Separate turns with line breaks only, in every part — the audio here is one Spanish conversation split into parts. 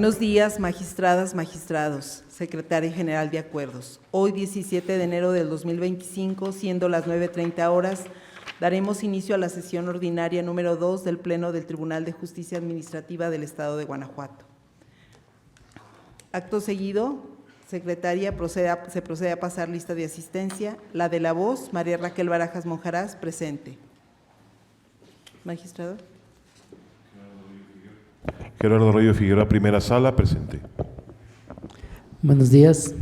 Buenos días, magistradas, magistrados, Secretaria General de Acuerdos. Hoy, 17 de enero del 2025, siendo las 9:30 horas, daremos inicio a la sesión ordinaria número 2 del Pleno del Tribunal de Justicia Administrativa del Estado de Guanajuato. Acto seguido, Secretaria, se procede a pasar lista de asistencia. La de la voz, María Raquel Barajas Monjarás, presente. Magistrado.
Gerardo Arroyo Figueroa, primera sala, presente.
Buenos días.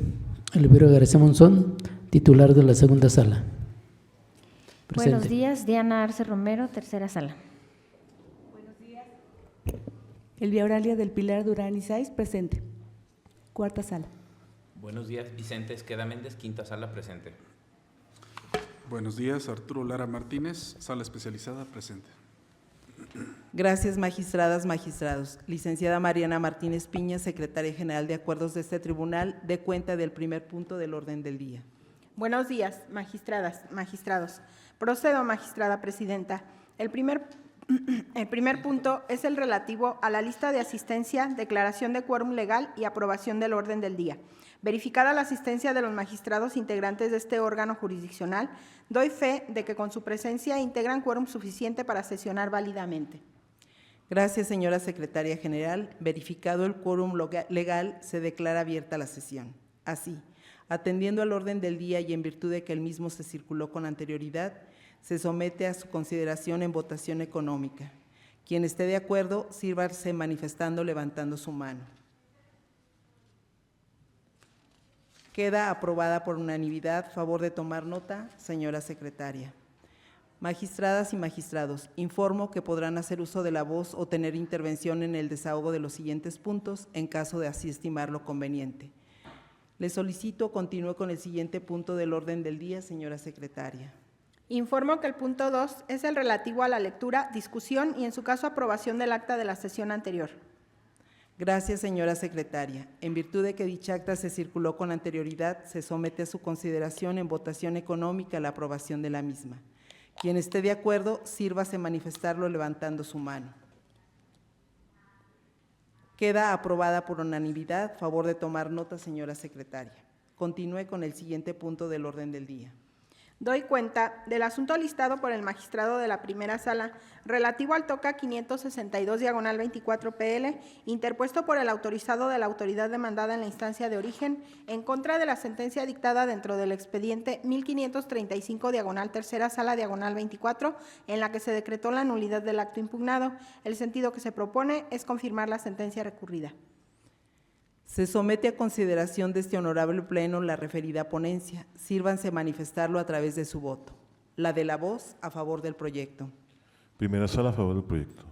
Elviro García Monzón, titular de la segunda sala. Presente.
Buenos días. Diana Arce Romero, tercera sala.
Buenos días. Elvia Auralia del Pilar Durán Isais, presente. Cuarta sala.
Buenos días. Vicente Esqueda Méndez, quinta sala, presente.
Buenos días. Arturo Lara Martínez, sala especializada, presente.
Gracias, magistradas, magistrados. Licenciada Mariana Martínez Piña, Secretaria General de Acuerdos de este tribunal, dé cuenta del primer punto del orden del día.
Buenos días, magistradas, magistrados. Procedo, magistrada presidenta. El primer punto es el relativo a la lista de asistencia, declaración de quórum legal y aprobación del orden del día. Verificada la asistencia de los magistrados integrantes de este órgano jurisdiccional, doy fe de que con su presencia integran quórum suficiente para sesionar válidamente.
Gracias, señora Secretaria General. Verificado el quórum legal, se declara abierta la sesión. Así, atendiendo al orden del día y en virtud de que el mismo se circuló con anterioridad, se somete a su consideración en votación económica. Quien esté de acuerdo, sírvase manifestando levantando su mano. Queda aprobada por unanimidad. Favor de tomar nota, señora Secretaria. Magistradas y magistrados, informo que podrán hacer uso de la voz o tener intervención en el desahogo de los siguientes puntos, en caso de así estimarlo conveniente. Le solicito continúe con el siguiente punto del orden del día, señora Secretaria.
Informo que el punto 2 es el relativo a la lectura, discusión y, en su caso, aprobación del acta de la sesión anterior.
Gracias, señora Secretaria. En virtud de que dicha acta se circuló con anterioridad, se somete a su consideración en votación económica la aprobación de la misma. Quien esté de acuerdo, sírvase manifestarlo levantando su mano. Queda aprobada por unanimidad. Favor de tomar nota, señora Secretaria. Continúe con el siguiente punto del orden del día.
Doy cuenta del asunto listado por el magistrado de la primera sala relativo al TOCA 562/24 PL, interpuesto por el autorizado de la autoridad demandada en la instancia de origen en contra de la sentencia dictada dentro del expediente 1535/tercera sala -24, en la que se decretó la nulidad del acto impugnado. El sentido que se propone es confirmar la sentencia recurrida.
Se somete a consideración de este honorable pleno la referida ponencia. Sírvanse manifestarlo a través de su voto. La de la voz, a favor del proyecto.
Primera sala, a favor del proyecto.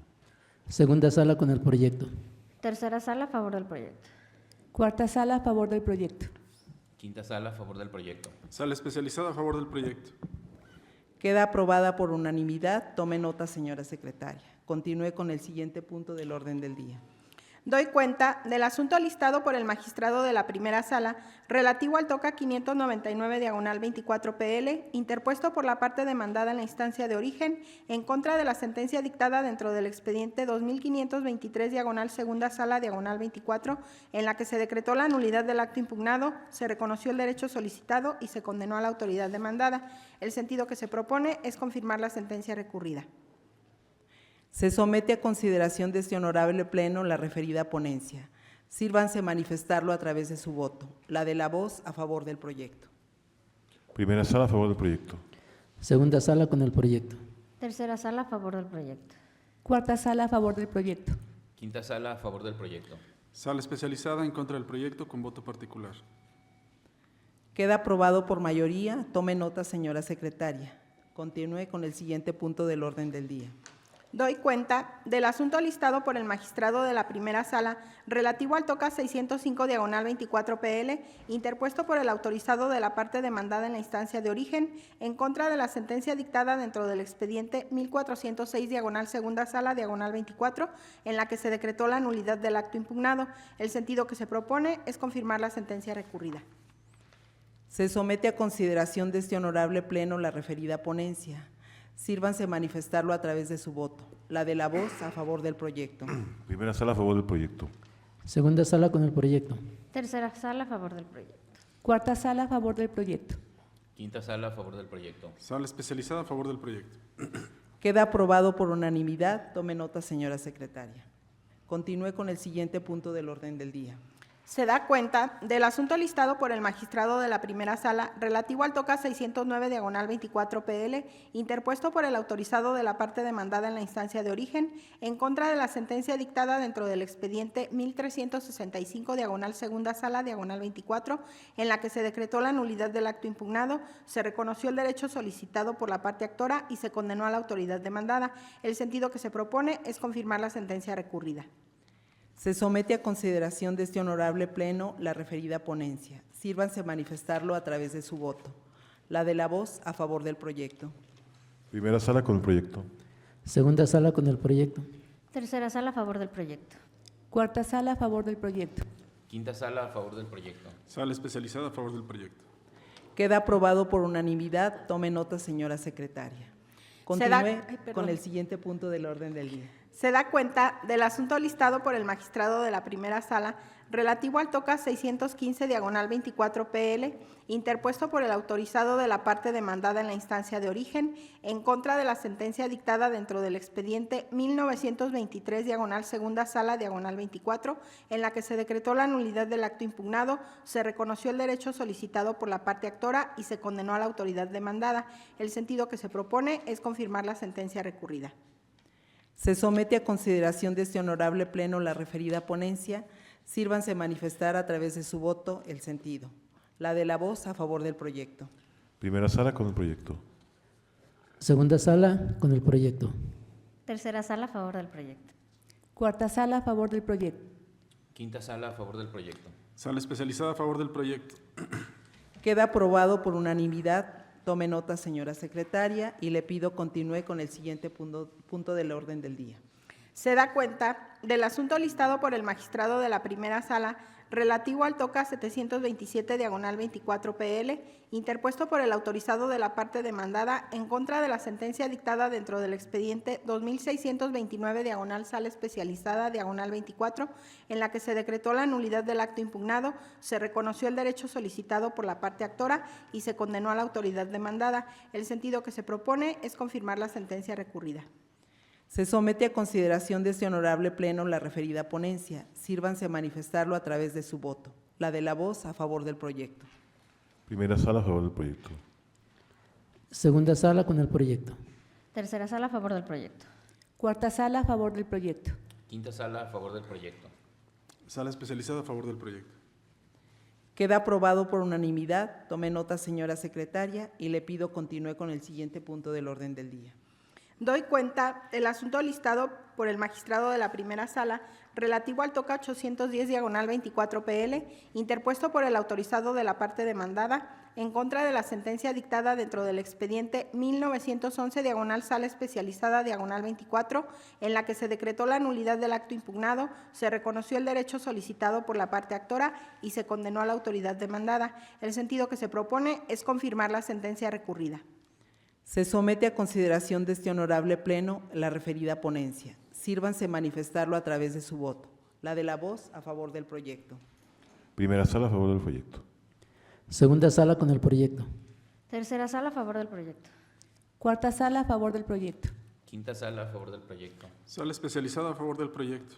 Segunda sala con el proyecto.
Tercera sala, a favor del proyecto.
Cuarta sala, a favor del proyecto.
Quinta sala, a favor del proyecto.
Sala especializada, a favor del proyecto.
Queda aprobada por unanimidad. Tome nota, señora Secretaria. Continúe con el siguiente punto del orden del día.
Doy cuenta del asunto listado por el magistrado de la primera sala relativo al TOCA 599/24 PL, interpuesto por la parte demandada en la instancia de origen en contra de la sentencia dictada dentro del expediente 2523/segunda sala -24, en la que se decretó la nulidad del acto impugnado, se reconoció el derecho solicitado y se condenó a la autoridad demandada. El sentido que se propone es confirmar la sentencia recurrida.
Se somete a consideración de este honorable pleno la referida ponencia. Sírvanse manifestarlo a través de su voto. La de la voz, a favor del proyecto.
Primera sala, a favor del proyecto.
Segunda sala con el proyecto.
Tercera sala, a favor del proyecto.
Cuarta sala, a favor del proyecto.
Quinta sala, a favor del proyecto.
Sala especializada en contra del proyecto con voto particular.
Queda aprobado por mayoría. Tome nota, señora Secretaria. Continúe con el siguiente punto del orden del día.
Doy cuenta del asunto listado por el magistrado de la primera sala relativo al TOCA 605/24 PL, interpuesto por el autorizado de la parte demandada en la instancia de origen en contra de la sentencia dictada dentro del expediente 1406/segunda sala -24, en la que se decretó la nulidad del acto impugnado. El sentido que se propone es confirmar la sentencia recurrida.
Se somete a consideración de este honorable pleno la referida ponencia. Sírvanse manifestarlo a través de su voto. La de la voz, a favor del proyecto.
Primera sala, a favor del proyecto.
Segunda sala con el proyecto.
Tercera sala a favor del proyecto.
Cuarta sala a favor del proyecto.
Quinta sala a favor del proyecto.
Sala especializada a favor del proyecto.
Queda aprobado por unanimidad. Tome nota, señora secretaria. Continúe con el siguiente punto del orden del día.
Se da cuenta del asunto listado por el magistrado de la primera sala relativo al TOCA 609 diagonal 24 PL, interpuesto por el autorizado de la parte demandada en la instancia de origen, en contra de la sentencia dictada dentro del expediente 1365 diagonal segunda sala diagonal 24, en la que se decretó la nulidad del acto impugnado, se reconoció el derecho solicitado por la parte actora y se condenó a la autoridad demandada. El sentido que se propone es confirmar la sentencia recurrida.
Se somete a consideración de este honorable pleno la referida ponencia. Sírvanse manifestarlo a través de su voto. La de la voz a favor del proyecto.
Primera sala con el proyecto.
Segunda sala con el proyecto.
Tercera sala a favor del proyecto.
Cuarta sala a favor del proyecto.
Quinta sala a favor del proyecto.
Sala especializada a favor del proyecto.
Queda aprobado por unanimidad. Tome nota, señora secretaria. Continúe con el siguiente punto del orden del día.
Se da cuenta del asunto listado por el magistrado de la primera sala relativo al TOCA 615 diagonal 24 PL, interpuesto por el autorizado de la parte demandada en la instancia de origen, en contra de la sentencia dictada dentro del expediente 1923 diagonal segunda sala diagonal 24, en la que se decretó la nulidad del acto impugnado, se reconoció el derecho solicitado por la parte actora y se condenó a la autoridad demandada. El sentido que se propone es confirmar la sentencia recurrida.
Se somete a consideración de este honorable pleno la referida ponencia. Sírvanse manifestar a través de su voto el sentido. La de la voz a favor del proyecto.
Primera sala con el proyecto.
Segunda sala con el proyecto.
Tercera sala a favor del proyecto.
Cuarta sala a favor del proyecto.
Quinta sala a favor del proyecto.
Sala especializada a favor del proyecto.
Queda aprobado por unanimidad. Tome nota, señora secretaria, y le pido continúe con el siguiente punto del orden del día.
Se da cuenta del asunto listado por el magistrado de la primera sala relativo al TOCA 727 diagonal 24 PL, interpuesto por el autorizado de la parte demandada en contra de la sentencia dictada dentro del expediente 2629 diagonal sala especializada diagonal 24, en la que se decretó la nulidad del acto impugnado, se reconoció el derecho solicitado por la parte actora y se condenó a la autoridad demandada. El sentido que se propone es confirmar la sentencia recurrida.
Se somete a consideración de este honorable pleno la referida ponencia. Sírvanse manifestarlo a través de su voto. La de la voz a favor del proyecto.
Primera sala a favor del proyecto.
Segunda sala con el proyecto.
Tercera sala a favor del proyecto.
Cuarta sala a favor del proyecto.
Quinta sala a favor del proyecto.
Sala especializada a favor del proyecto.
Queda aprobado por unanimidad. Tome nota, señora secretaria, y le pido continúe con el siguiente punto del orden del día.
Doy cuenta del asunto listado por el magistrado de la primera sala relativo al TOCA 810 diagonal 24 PL, interpuesto por el autorizado de la parte demandada en contra de la sentencia dictada dentro del expediente 1911 diagonal sala especializada diagonal 24, en la que se decretó la nulidad del acto impugnado, se reconoció el derecho solicitado por la parte actora y se condenó a la autoridad demandada. El sentido que se propone es confirmar la sentencia recurrida.
Se somete a consideración de este honorable pleno la referida ponencia. Sírvanse manifestarlo a través de su voto. La de la voz a favor del proyecto.
Primera sala a favor del proyecto.
Segunda sala con el proyecto.
Tercera sala a favor del proyecto.
Cuarta sala a favor del proyecto.
Quinta sala a favor del proyecto.
Sala especializada a favor del proyecto.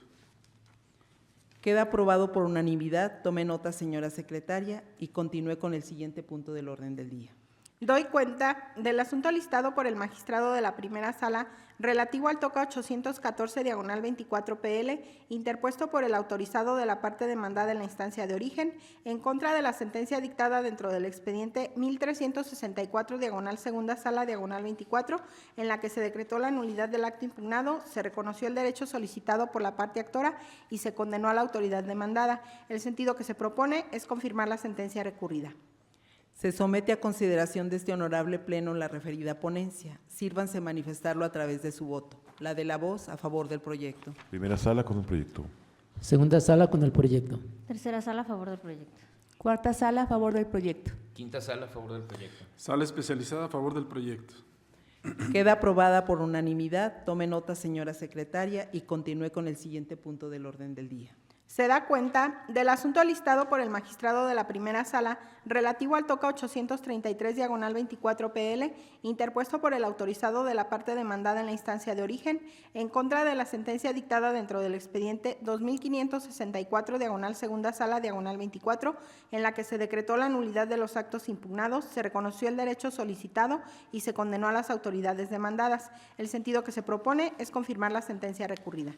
Queda aprobado por unanimidad. Tome nota, señora secretaria, y continúe con el siguiente punto del orden del día.
Doy cuenta del asunto listado por el magistrado de la primera sala relativo al TOCA 814 diagonal 24 PL, interpuesto por el autorizado de la parte demandada en la instancia de origen, en contra de la sentencia dictada dentro del expediente 1364 diagonal segunda sala diagonal 24, en la que se decretó la nulidad del acto impugnado, se reconoció el derecho solicitado por la parte actora y se condenó a la autoridad demandada. El sentido que se propone es confirmar la sentencia recurrida.
Se somete a consideración de este honorable pleno la referida ponencia. Sírvanse manifestarlo a través de su voto. La de la voz a favor del proyecto.
Primera sala con el proyecto.
Segunda sala con el proyecto.
Tercera sala a favor del proyecto.
Cuarta sala a favor del proyecto.
Quinta sala a favor del proyecto.
Sala especializada a favor del proyecto.
Queda aprobada por unanimidad. Tome nota, señora secretaria, y continúe con el siguiente punto del orden del día.
Se da cuenta del asunto listado por el magistrado de la primera sala relativo al TOCA 833 diagonal 24 PL, interpuesto por el autorizado de la parte demandada en la instancia de origen, en contra de la sentencia dictada dentro del expediente 2564 diagonal segunda sala diagonal 24, en la que se decretó la nulidad de los actos impugnados, se reconoció el derecho solicitado y se condenó a las autoridades demandadas. El sentido que se propone es confirmar la sentencia recurrida.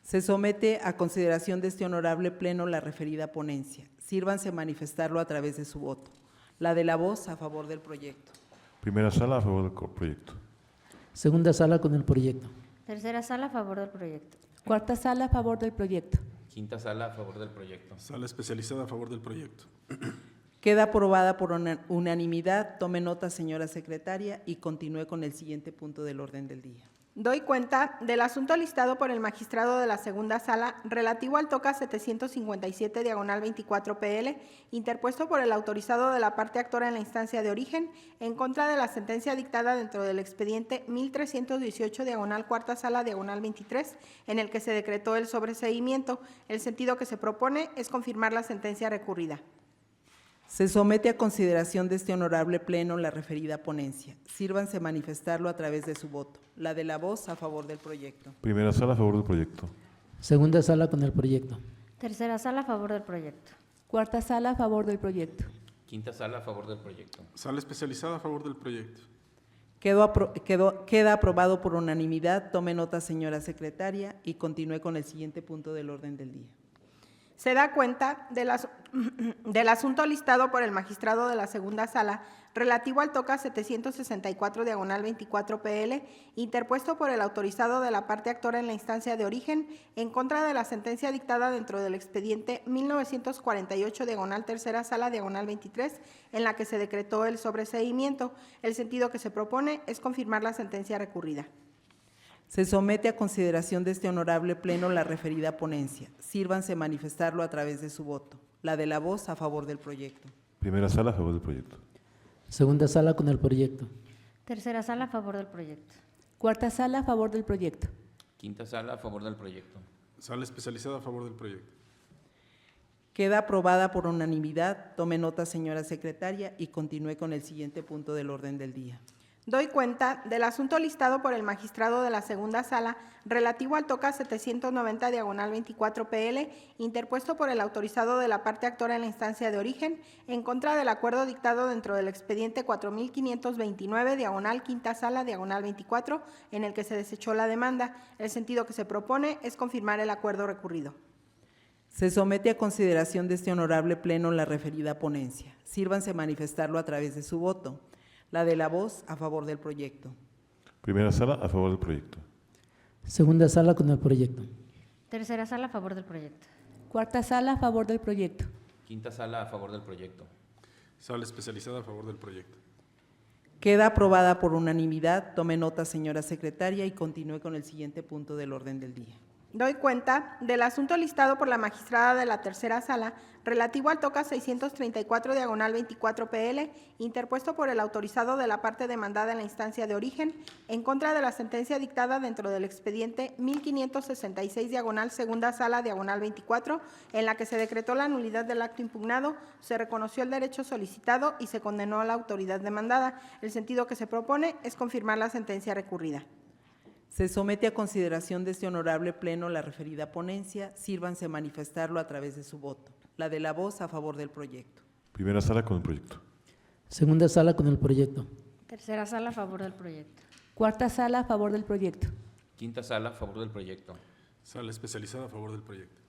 Se somete a consideración de este honorable pleno la referida ponencia. Sírvanse manifestarlo a través de su voto. La de la voz a favor del proyecto.
Primera sala a favor del proyecto.
Segunda sala con el proyecto.
Tercera sala a favor del proyecto.
Cuarta sala a favor del proyecto.
Quinta sala a favor del proyecto.
Sala especializada a favor del proyecto.
Queda aprobada por unanimidad. Tome nota, señora secretaria, y continúe con el siguiente punto del orden del día.
Doy cuenta del asunto listado por el magistrado de la segunda sala relativo al TOCA 757 diagonal 24 PL, interpuesto por el autorizado de la parte actora en la instancia de origen, en contra de la sentencia dictada dentro del expediente 1318 diagonal cuarta sala diagonal 23, en el que se decretó el sobreseimiento. El sentido que se propone es confirmar la sentencia recurrida.
Se somete a consideración de este honorable pleno la referida ponencia. Sírvanse manifestarlo a través de su voto. La de la voz a favor del proyecto.
Primera sala a favor del proyecto.
Segunda sala con el proyecto.
Tercera sala a favor del proyecto.
Cuarta sala a favor del proyecto.
Quinta sala a favor del proyecto.
Sala especializada a favor del proyecto.
Queda aprobado por unanimidad. Tome nota, señora secretaria, y continúe con el siguiente punto del orden del día.
Se da cuenta del asunto listado por el magistrado de la segunda sala relativo al TOCA 764 diagonal 24 PL, interpuesto por el autorizado de la parte actora en la instancia de origen, en contra de la sentencia dictada dentro del expediente 1948 diagonal tercera sala diagonal 23, en la que se decretó el sobreseimiento. El sentido que se propone es confirmar la sentencia recurrida.
Se somete a consideración de este honorable pleno la referida ponencia. Sírvanse manifestarlo a través de su voto. La de la voz a favor del proyecto.
Primera sala a favor del proyecto.
Segunda sala con el proyecto.
Tercera sala a favor del proyecto.
Cuarta sala a favor del proyecto.
Quinta sala a favor del proyecto.
Sala especializada a favor del proyecto.
Queda aprobada por unanimidad. Tome nota, señora secretaria, y continúe con el siguiente punto del orden del día.
Doy cuenta del asunto listado por el magistrado de la segunda sala relativo al TOCA 790 diagonal 24 PL, interpuesto por el autorizado de la parte actora en la instancia de origen, en contra del acuerdo dictado dentro del expediente 4529 diagonal quinta sala diagonal 24, en el que se desechó la demanda. El sentido que se propone es confirmar el acuerdo recurrido.
Se somete a consideración de este honorable pleno la referida ponencia. Sírvanse manifestarlo a través de su voto. La de la voz a favor del proyecto.
Primera sala a favor del proyecto.
Segunda sala con el proyecto.
Tercera sala a favor del proyecto.
Cuarta sala a favor del proyecto.
Quinta sala a favor del proyecto.
Sala especializada a favor del proyecto.
Queda aprobada por unanimidad. Tome nota, señora secretaria, y continúe con el siguiente punto del orden del día.
Doy cuenta del asunto listado por la magistrada de la tercera sala relativo al TOCA 634 diagonal 24 PL, interpuesto por el autorizado de la parte demandada en la instancia de origen, en contra de la sentencia dictada dentro del expediente 1566 diagonal segunda sala diagonal 24, en la que se decretó la nulidad del acto impugnado, se reconoció el derecho solicitado y se condenó a la autoridad demandada. El sentido que se propone es confirmar la sentencia recurrida.
Se somete a consideración de este honorable pleno la referida ponencia. Sírvanse manifestarlo a través de su voto. La de la voz a favor del proyecto.
Primera sala con el proyecto.
Segunda sala con el proyecto.
Tercera sala a favor del proyecto.
Cuarta sala a favor del proyecto.
Quinta sala a favor del proyecto.
Sala especializada a favor del proyecto.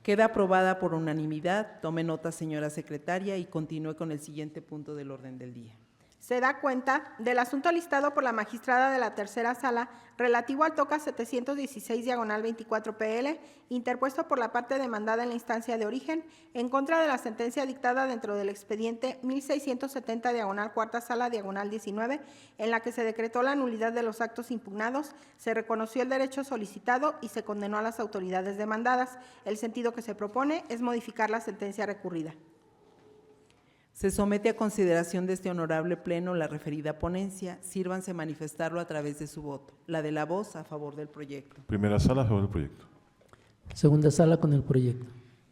Queda aprobada por unanimidad. Tome nota, señora secretaria, y continúe con el siguiente punto del orden del día.
Se da cuenta del asunto listado por la magistrada de la tercera sala relativo al TOCA 716 diagonal 24 PL, interpuesto por la parte demandada en la instancia de origen, en contra de la sentencia dictada dentro del expediente 1670 diagonal cuarta sala diagonal 19, en la que se decretó la nulidad de los actos impugnados, se reconoció el derecho solicitado y se condenó a las autoridades demandadas. El sentido que se propone es modificar la sentencia recurrida.
Se somete a consideración de este honorable pleno la referida ponencia. Sírvanse manifestarlo a través de su voto. La de la voz a favor del proyecto.
Primera sala a favor del proyecto.
Segunda sala con el proyecto.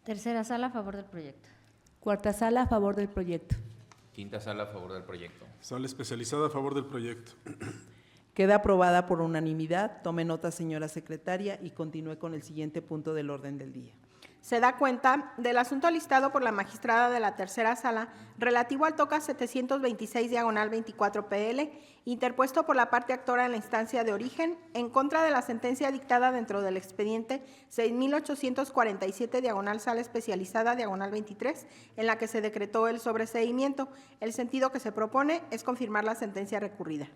Tercera sala a favor del proyecto.
Cuarta sala a favor del proyecto.
Quinta sala a favor del proyecto.
Sala especializada a favor del proyecto.
Queda aprobada por unanimidad. Tome nota, señora secretaria, y continúe con el siguiente punto del orden del día.
Se da cuenta del asunto listado por la magistrada de la tercera sala relativo al TOCA 726 PL, interpuesto por la parte actora en la instancia de origen en contra de la sentencia dictada dentro del expediente 6847 sala especializada 23, en la que se decretó el sobreseimiento. El sentido que se propone es confirmar la sentencia recurrida.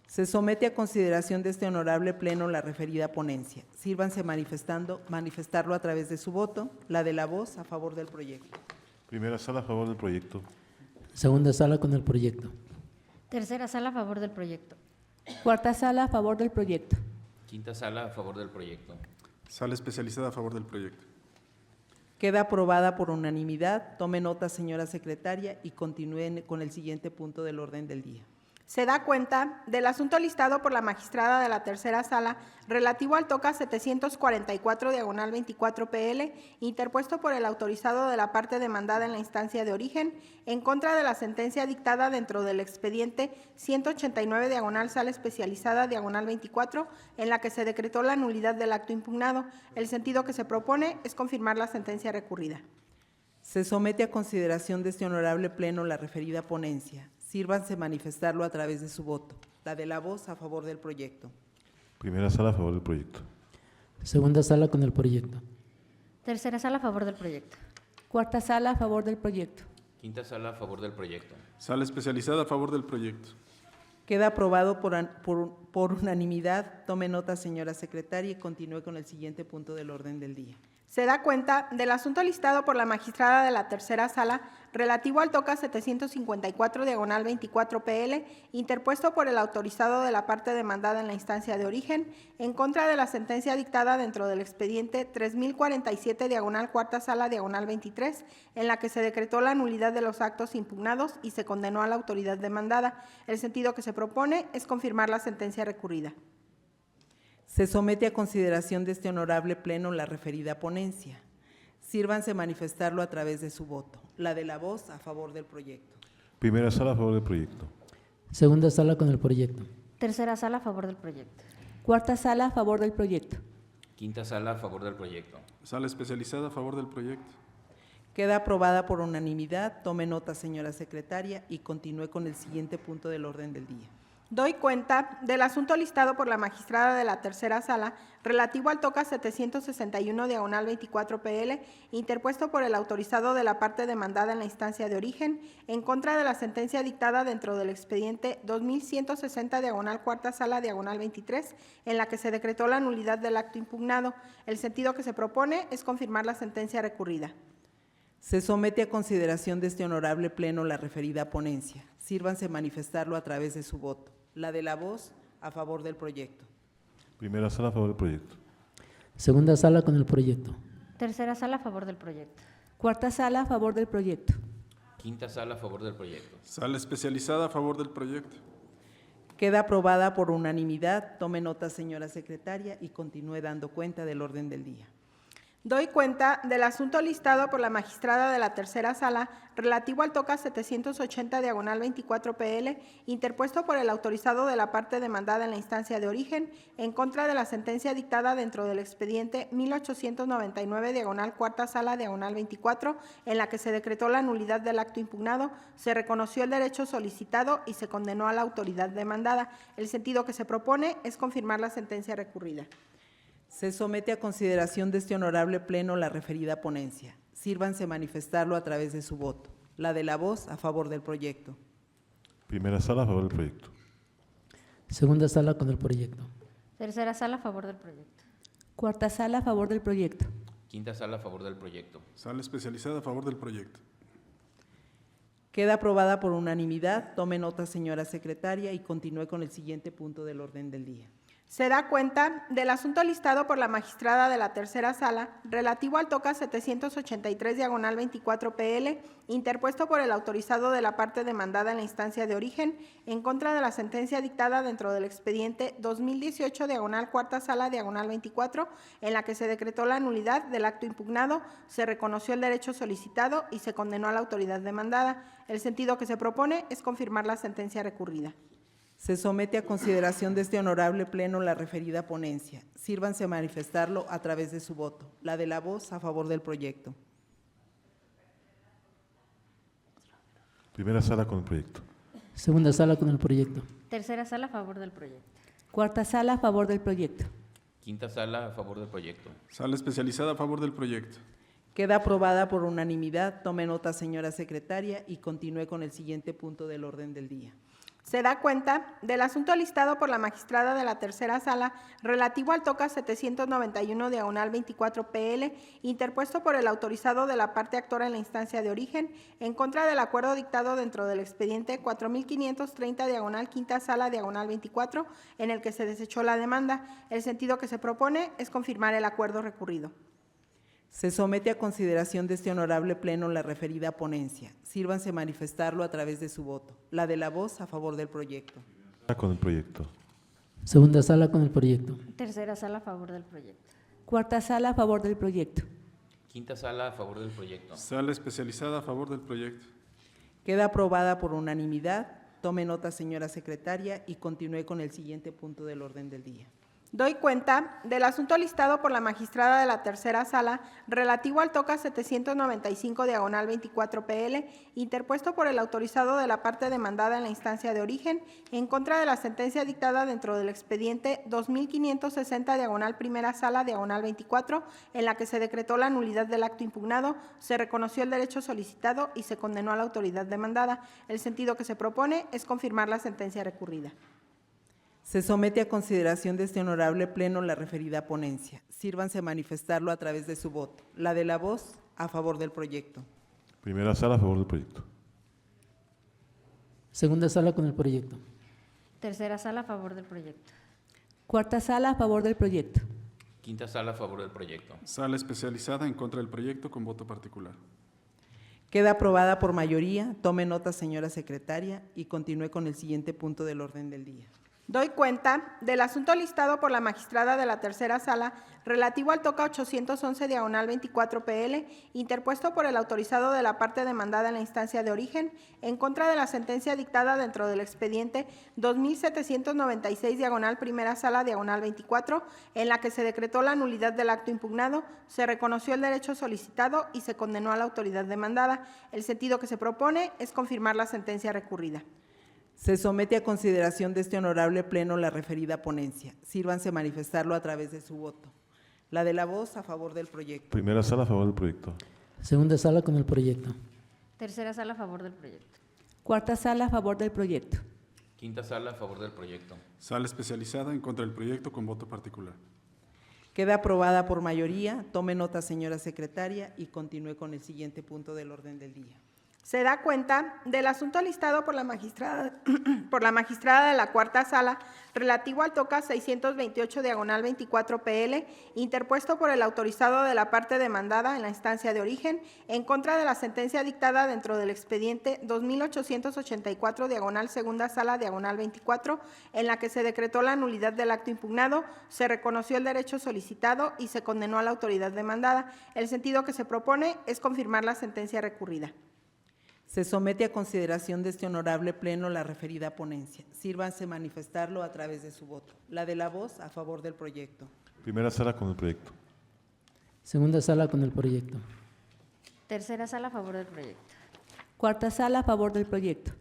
Se somete a consideración de este honorable pleno la referida ponencia. Sírvanse manifestarlo a través de su voto, la de la voz a favor del proyecto.
Primera sala a favor del proyecto.
Segunda sala con el proyecto.
Tercera sala a favor del proyecto.
Cuarta sala a favor del proyecto.
Quinta sala a favor del proyecto.
Sala especializada a favor del proyecto.
Queda aprobada por unanimidad. Tome nota, señora secretaria, y continúen con el siguiente punto del orden del día.
Se da cuenta del asunto listado por la magistrada de la tercera sala relativo al TOCA 744 PL, interpuesto por el autorizado de la parte demandada en la instancia de origen en contra de la sentencia dictada dentro del expediente 189 sala especializada 24, en la que se decretó la nulidad del acto impugnado. El sentido que se propone es confirmar la sentencia recurrida.
Se somete a consideración de este honorable pleno la referida ponencia. Sírvanse manifestarlo a través de su voto, la de la voz a favor del proyecto.
Primera sala a favor del proyecto.
Segunda sala con el proyecto.
Tercera sala a favor del proyecto.
Cuarta sala a favor del proyecto.
Quinta sala a favor del proyecto.
Sala especializada a favor del proyecto.
Queda aprobado por unanimidad. Tome nota, señora secretaria, y continúe con el siguiente punto del orden del día.
Se da cuenta del asunto listado por la magistrada de la tercera sala relativo al TOCA 754 24 PL, interpuesto por el autorizado de la parte demandada en la instancia de origen en contra de la sentencia dictada dentro del expediente 3047 cuarta sala 23, en la que se decretó la nulidad de los actos impugnados y se condenó a la autoridad demandada. El sentido que se propone es confirmar la sentencia recurrida.
Se somete a consideración de este honorable pleno la referida ponencia. Sírvanse manifestarlo a través de su voto, la de la voz a favor del proyecto.
Primera sala a favor del proyecto.
Segunda sala con el proyecto.
Tercera sala a favor del proyecto.
Cuarta sala a favor del proyecto.
Quinta sala a favor del proyecto.
Sala especializada a favor del proyecto.
Queda aprobada por unanimidad. Tome nota, señora secretaria, y continúe con el siguiente punto del orden del día.
Doy cuenta del asunto listado por la magistrada de la tercera sala relativo al TOCA 761 24 PL, interpuesto por el autorizado de la parte demandada en la instancia de origen en contra de la sentencia dictada dentro del expediente 2160 cuarta sala 23, en la que se decretó la nulidad del acto impugnado. El sentido que se propone es confirmar la sentencia recurrida.
Se somete a consideración de este honorable pleno la referida ponencia. Sírvanse manifestarlo a través de su voto, la de la voz a favor del proyecto.
Primera sala a favor del proyecto.
Segunda sala con el proyecto.
Tercera sala a favor del proyecto.
Cuarta sala a favor del proyecto.
Quinta sala a favor del proyecto.
Sala especializada a favor del proyecto.
Queda aprobada por unanimidad. Tome nota, señora secretaria, y continúe dando cuenta del orden del día.
Doy cuenta del asunto listado por la magistrada de la tercera sala relativo al TOCA 780 24 PL, interpuesto por el autorizado de la parte demandada en la instancia de origen en contra de la sentencia dictada dentro del expediente 1899 cuarta sala 24, en la que se decretó la nulidad del acto impugnado, se reconoció el derecho solicitado y se condenó a la autoridad demandada. El sentido que se propone es confirmar la sentencia recurrida.
Se somete a consideración de este honorable pleno la referida ponencia. Sírvanse manifestarlo a través de su voto, la de la voz a favor del proyecto.
Primera sala a favor del proyecto.
Segunda sala con el proyecto.
Tercera sala a favor del proyecto.
Cuarta sala a favor del proyecto.
Quinta sala a favor del proyecto.
Sala especializada a favor del proyecto.
Queda aprobada por unanimidad. Tome nota, señora secretaria, y continúe con el siguiente punto del orden del día.
Se da cuenta del asunto listado por la magistrada de la tercera sala relativo al TOCA 783/24 PL, interpuesto por el autorizado de la parte demandada en la instancia de origen en contra de la sentencia dictada dentro del expediente 2018/4 sala/24, en la que se decretó la nulidad del acto impugnado, se reconoció el derecho solicitado y se condenó a la autoridad demandada. El sentido que se propone es confirmar la sentencia recurrida.
Se somete a consideración de este honorable pleno la referida ponencia. Sírvanse a manifestarlo a través de su voto. La de la voz a favor del proyecto.
Primera sala con el proyecto.
Segunda sala con el proyecto.
Tercera sala a favor del proyecto.
Cuarta sala a favor del proyecto.
Quinta sala a favor del proyecto.
Sala especializada a favor del proyecto.
Queda aprobada por unanimidad. Tome nota, señora secretaria, y continúe con el siguiente punto del orden del día.
Se da cuenta del asunto listado por la magistrada de la tercera sala relativo al TOCA 791/24 PL, interpuesto por el autorizado de la parte actora en la instancia de origen en contra del acuerdo dictado dentro del expediente 4530/5 sala/24, en el que se desechó la demanda. El sentido que se propone es confirmar el acuerdo recurrido.
Se somete a consideración de este honorable pleno la referida ponencia. Sírvanse a manifestarlo a través de su voto. La de la voz a favor del proyecto.
Sala con el proyecto.
Segunda sala con el proyecto.
Tercera sala a favor del proyecto.
Cuarta sala a favor del proyecto.
Quinta sala a favor del proyecto.
Sala especializada a favor del proyecto.
Queda aprobada por unanimidad. Tome nota, señora secretaria, y continúe con el siguiente punto del orden del día.
Doy cuenta del asunto listado por la magistrada de la tercera sala relativo al TOCA 795/24 PL, interpuesto por el autorizado de la parte demandada en la instancia de origen en contra de la sentencia dictada dentro del expediente 2560/1 sala/24, en la que se decretó la nulidad del acto impugnado, se reconoció el derecho solicitado y se condenó a la autoridad demandada. El sentido que se propone es confirmar la sentencia recurrida.
Se somete a consideración de este honorable pleno la referida ponencia. Sírvanse a manifestarlo a través de su voto. La de la voz a favor del proyecto.
Primera sala a favor del proyecto.
Segunda sala con el proyecto.
Tercera sala a favor del proyecto.
Cuarta sala a favor del proyecto.
Quinta sala a favor del proyecto.
Sala especializada en contra del proyecto con voto particular.
Queda aprobada por mayoría. Tome nota, señora secretaria, y continúe con el siguiente punto del orden del día.
Doy cuenta del asunto listado por la magistrada de la tercera sala relativo al TOCA 811/24 PL, interpuesto por el autorizado de la parte demandada en la instancia de origen en contra de la sentencia dictada dentro del expediente 2796/1 sala/24, en la que se decretó la nulidad del acto impugnado, se reconoció el derecho solicitado y se condenó a la autoridad demandada. El sentido que se propone es confirmar la sentencia recurrida.
Se somete a consideración de este honorable pleno la referida ponencia. Sírvanse a manifestarlo a través de su voto. La de la voz a favor del proyecto.
Primera sala a favor del proyecto.
Segunda sala con el proyecto.
Tercera sala a favor del proyecto.
Cuarta sala a favor del proyecto.
Quinta sala a favor del proyecto.
Sala especializada en contra del proyecto con voto particular.
Queda aprobada por mayoría. Tome nota, señora secretaria, y continúe con el siguiente punto del orden del día.
Se da cuenta del asunto listado por la magistrada de la cuarta sala relativo al TOCA 628/24 PL, interpuesto por el autorizado de la parte demandada en la instancia de origen en contra de la sentencia dictada dentro del expediente 2884/2 sala/24, en la que se decretó la nulidad del acto impugnado, se reconoció el derecho solicitado y se condenó a la autoridad demandada. El sentido que se propone es confirmar la sentencia recurrida.
Se somete a consideración de este honorable pleno la referida ponencia. Sírvanse a manifestarlo a través de su voto. La de la voz a favor del proyecto.
Primera sala con el proyecto.
Segunda sala con el proyecto.
Tercera sala a favor del proyecto.
Cuarta sala a favor del proyecto.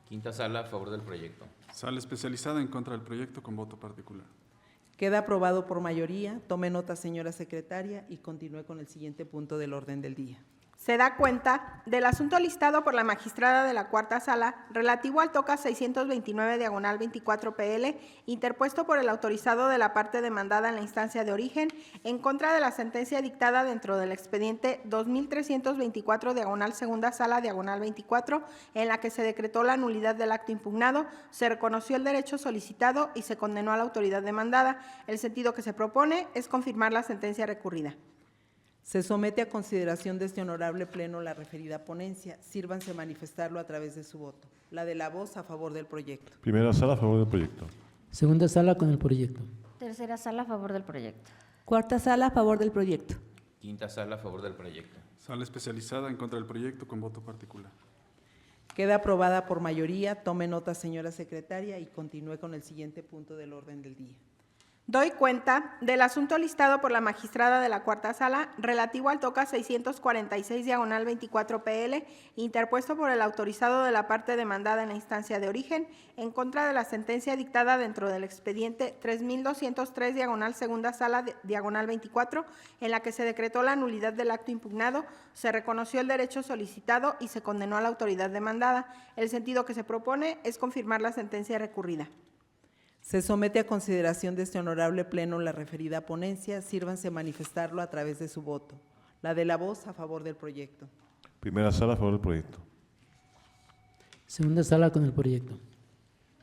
Quinta sala a favor del proyecto.
Sala especializada en contra del proyecto con voto particular.
Queda aprobado por mayoría. Tome nota, señora secretaria, y continúe con el siguiente punto del orden del día.
se da cuenta del asunto listado por la magistrada de la Cuarta Sala relativo al TOCA 629 diagonal 24 PL, interpuesto por el autorizado de la parte demandada en la instancia de origen en contra de la sentencia dictada dentro del expediente 2324 diagonal Segunda Sala diagonal 24, en la que se decretó la nulidad del acto impugnado, se reconoció el derecho solicitado y se condenó a la autoridad demandada. El sentido que se propone es confirmar la sentencia recurrida.
Se somete a consideración de este honorable pleno la referida ponencia. Sírvanse manifestarlo a través de su voto. La de la voz a favor del proyecto.
Primera sala a favor del proyecto.
Segunda sala con el proyecto.
Tercera sala a favor del proyecto.
Cuarta sala a favor del proyecto.
Quinta sala a favor del proyecto.
Sala especializada en contra del proyecto con voto particular.
Queda aprobada por mayoría. Tome nota, señora secretaria, y continúe con el siguiente punto del orden del día.
Doy cuenta del asunto listado por la magistrada de la Cuarta Sala relativo al TOCA 646 diagonal 24 PL, interpuesto por el autorizado de la parte demandada en la instancia de origen en contra de la sentencia dictada dentro del expediente 3203 diagonal Segunda Sala diagonal 24, en la que se decretó la nulidad del acto impugnado, se reconoció el derecho solicitado y se condenó a la autoridad demandada. El sentido que se propone es confirmar la sentencia recurrida.
Se somete a consideración de este honorable pleno la referida ponencia. Sírvanse manifestarlo a través de su voto. La de la voz a favor del proyecto.
Primera sala a favor del proyecto.
Segunda sala con el proyecto.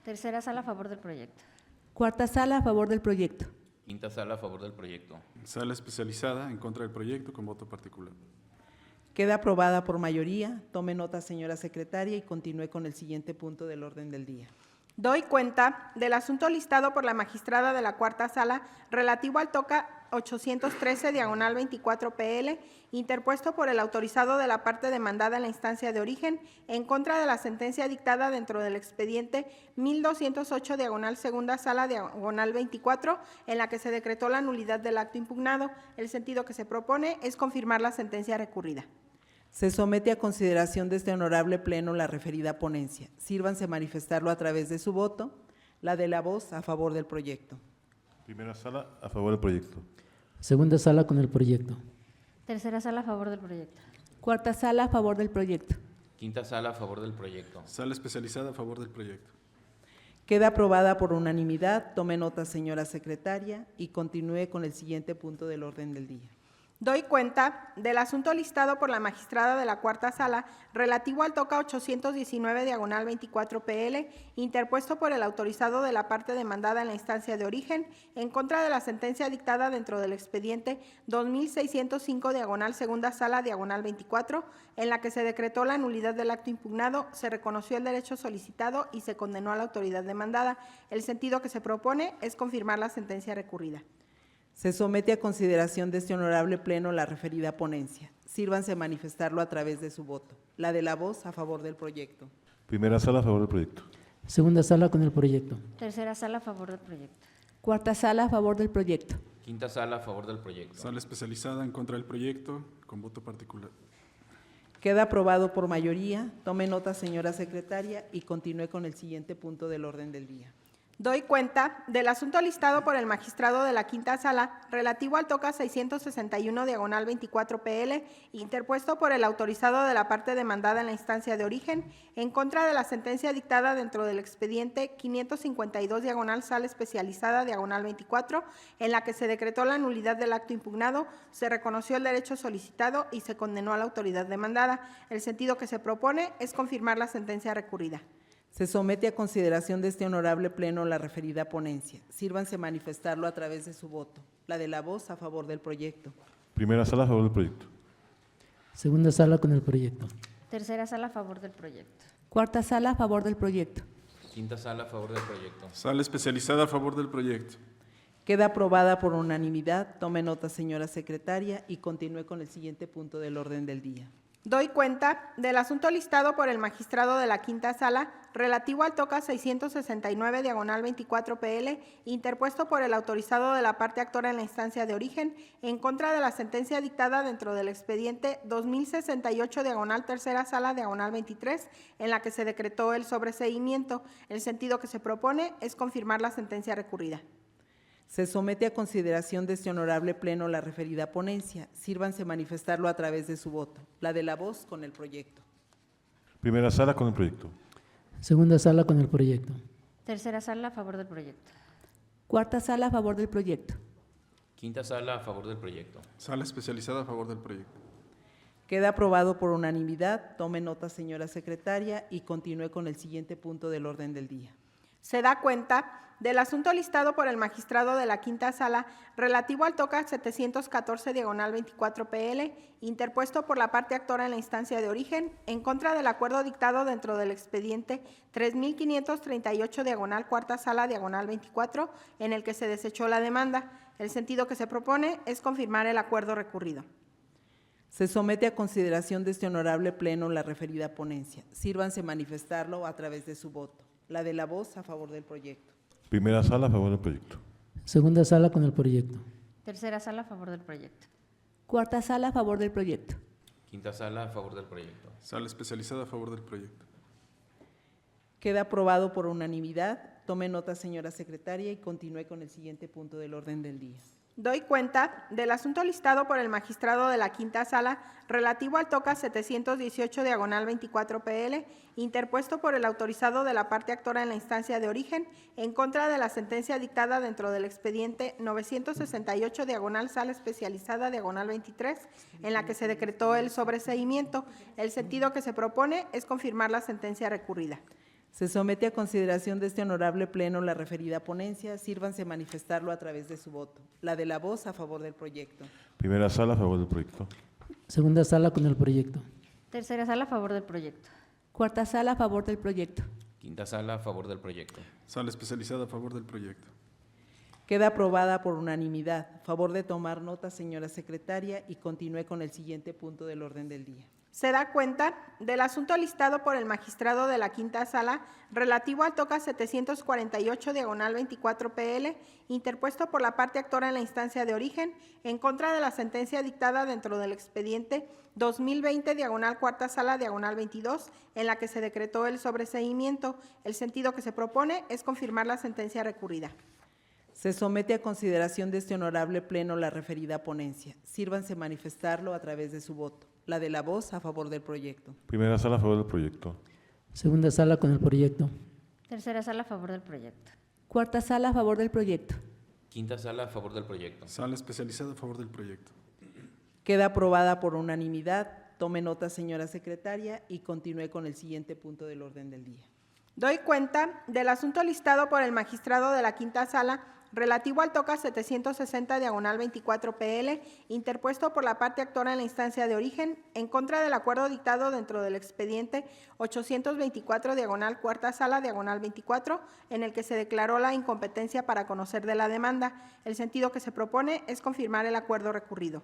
Tercera sala a favor del proyecto.
Cuarta sala a favor del proyecto.
Quinta sala a favor del proyecto.
Sala especializada en contra del proyecto con voto particular.
Queda aprobada por mayoría. Tome nota, señora secretaria, y continúe con el siguiente punto del orden del día.
Doy cuenta del asunto listado por la magistrada de la Cuarta Sala relativo al TOCA 813 diagonal 24 PL, interpuesto por el autorizado de la parte demandada en la instancia de origen en contra de la sentencia dictada dentro del expediente 1208 diagonal Segunda Sala diagonal 24, en la que se decretó la nulidad del acto impugnado. El sentido que se propone es confirmar la sentencia recurrida.
Se somete a consideración de este honorable pleno la referida ponencia. Sírvanse manifestarlo a través de su voto. La de la voz a favor del proyecto.
Primera sala a favor del proyecto.
Segunda sala con el proyecto.
Tercera sala a favor del proyecto.
Cuarta sala a favor del proyecto.
Quinta sala a favor del proyecto.
Sala especializada a favor del proyecto.
Queda aprobada por unanimidad. Tome nota, señora secretaria, y continúe con el siguiente punto del orden del día.
Doy cuenta del asunto listado por la magistrada de la Cuarta Sala relativo al TOCA 819 diagonal 24 PL, interpuesto por el autorizado de la parte demandada en la instancia de origen en contra de la sentencia dictada dentro del expediente 2605 diagonal Segunda Sala diagonal 24, en la que se decretó la nulidad del acto impugnado, se reconoció el derecho solicitado y se condenó a la autoridad demandada. El sentido que se propone es confirmar la sentencia recurrida.
Se somete a consideración de este honorable pleno la referida ponencia. Sírvanse manifestarlo a través de su voto. La de la voz a favor del proyecto.
Primera sala a favor del proyecto.
Segunda sala con el proyecto.
Tercera sala a favor del proyecto.
Cuarta sala a favor del proyecto.
Quinta sala a favor del proyecto.
Sala especializada en contra del proyecto con voto particular.
Queda aprobado por mayoría. Tome nota, señora secretaria, y continúe con el siguiente punto del orden del día.
Doy cuenta del asunto listado por el magistrado de la Quinta Sala relativo al TOCA 661 diagonal 24 PL, interpuesto por el autorizado de la parte demandada en la instancia de origen en contra de la sentencia dictada dentro del expediente 552 diagonal Sala especializada diagonal 24, en la que se decretó la nulidad del acto impugnado, se reconoció el derecho solicitado y se condenó a la autoridad demandada. El sentido que se propone es confirmar la sentencia recurrida.
Se somete a consideración de este honorable pleno la referida ponencia. Sírvanse manifestarlo a través de su voto. La de la voz a favor del proyecto.
Primera sala a favor del proyecto.
Segunda sala con el proyecto.
Tercera sala a favor del proyecto.
Cuarta sala a favor del proyecto.
Quinta sala a favor del proyecto.
Sala especializada a favor del proyecto.
Queda aprobada por unanimidad. Tome nota, señora secretaria, y continúe con el siguiente punto del orden del día.
Doy cuenta del asunto listado por el magistrado de la Quinta Sala relativo al TOCA 669 diagonal 24 PL, interpuesto por el autorizado de la parte actora en la instancia de origen en contra de la sentencia dictada dentro del expediente 2068 diagonal Tercera Sala diagonal 23, en la que se decretó el sobreseimiento. El sentido que se propone es confirmar la sentencia recurrida.
Se somete a consideración de este honorable pleno la referida ponencia. Sírvanse manifestarlo a través de su voto. La de la voz con el proyecto.
Primera sala con el proyecto.
Segunda sala con el proyecto.
Tercera sala a favor del proyecto.
Cuarta sala a favor del proyecto.
Quinta sala a favor del proyecto.
Sala especializada a favor del proyecto.
Queda aprobado por unanimidad. Tome nota, señora secretaria, y continúe con el siguiente punto del orden del día.
Se da cuenta del asunto listado por el magistrado de la Quinta Sala relativo al TOCA 714/24 PL, interpuesto por la parte actora en la instancia de origen, en contra del acuerdo dictado dentro del expediente 3538/4 Sala/24, en el que se desechó la demanda. El sentido que se propone es confirmar el acuerdo recurrido.
Se somete a consideración de este honorable pleno la referida ponencia. Sírvanse manifestarlo a través de su voto. La de la voz a favor del proyecto.
Primera sala a favor del proyecto.
Segunda sala con el proyecto.
Tercera sala a favor del proyecto.
Cuarta sala a favor del proyecto.
Quinta sala a favor del proyecto.
Sala especializada a favor del proyecto.
Queda aprobado por unanimidad. Tome nota, señora secretaria, y continúe con el siguiente punto del orden del día.
Doy cuenta del asunto listado por el magistrado de la Quinta Sala relativo al TOCA 718/24 PL, interpuesto por el autorizado de la parte actora en la instancia de origen, en contra de la sentencia dictada dentro del expediente 968/Sala especializada/23, en la que se decretó el sobreseimiento. El sentido que se propone es confirmar la sentencia recurrida.
Se somete a consideración de este honorable pleno la referida ponencia. Sírvanse manifestarlo a través de su voto. La de la voz a favor del proyecto.
Primera sala a favor del proyecto.
Segunda sala con el proyecto.
Tercera sala a favor del proyecto.
Cuarta sala a favor del proyecto.
Quinta sala a favor del proyecto.
Sala especializada a favor del proyecto.
Queda aprobada por unanimidad. Favor de tomar nota, señora secretaria, y continúe con el siguiente punto del orden del día.
Se da cuenta del asunto listado por el magistrado de la Quinta Sala relativo al TOCA 748/24 PL, interpuesto por la parte actora en la instancia de origen, en contra de la sentencia dictada dentro del expediente 2020/4 Sala/22, en la que se decretó el sobreseimiento. El sentido que se propone es confirmar la sentencia recurrida.
Se somete a consideración de este honorable pleno la referida ponencia. Sírvanse manifestarlo a través de su voto. La de la voz a favor del proyecto.
Primera sala a favor del proyecto.
Segunda sala con el proyecto.
Tercera sala a favor del proyecto.
Cuarta sala a favor del proyecto.
Quinta sala a favor del proyecto.
Sala especializada a favor del proyecto.
Queda aprobada por unanimidad. Tome nota, señora secretaria, y continúe con el siguiente punto del orden del día.
Doy cuenta del asunto listado por el magistrado de la Quinta Sala relativo al TOCA 760/24 PL, interpuesto por la parte actora en la instancia de origen, en contra del acuerdo dictado dentro del expediente 824/4 Sala/24, en el que se declaró la incompetencia para conocer de la demanda. El sentido que se propone es confirmar el acuerdo recurrido.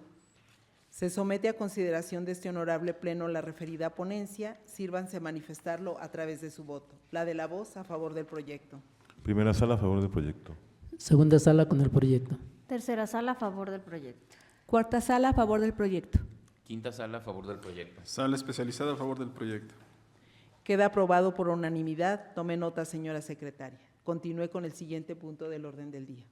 Se somete a consideración de este honorable pleno la referida ponencia. Sírvanse manifestarlo a través de su voto. La de la voz a favor del proyecto.
Primera sala a favor del proyecto.
Segunda sala con el proyecto.
Tercera sala a favor del proyecto.
Cuarta sala a favor del proyecto.
Quinta sala a favor del proyecto.
Sala especializada a favor del proyecto.
Queda aprobado por unanimidad. Tome nota, señora secretaria. Continúe con el siguiente punto del orden del día.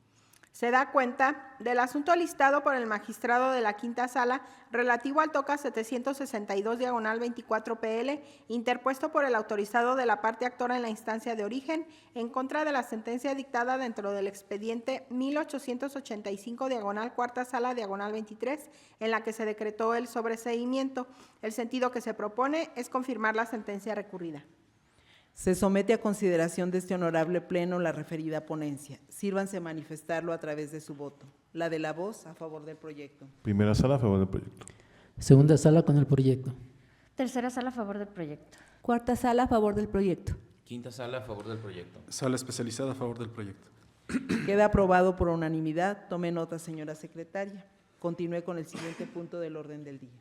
Se da cuenta del asunto listado por el magistrado de la Quinta Sala relativo al TOCA 762/24 PL, interpuesto por el autorizado de la parte actora en la instancia de origen, en contra de la sentencia dictada dentro del expediente 1885/4 Sala/23, en la que se decretó el sobreseimiento. El sentido que se propone es confirmar la sentencia recurrida.
Se somete a consideración de este honorable pleno la referida ponencia. Sírvanse manifestarlo a través de su voto. La de la voz a favor del proyecto.
Primera sala a favor del proyecto.
Segunda sala con el proyecto.
Tercera sala a favor del proyecto.
Cuarta sala a favor del proyecto.
Quinta sala a favor del proyecto.
Sala especializada a favor del proyecto.
Queda aprobado por unanimidad. Tome nota, señora secretaria. Continúe con el siguiente punto del orden del día.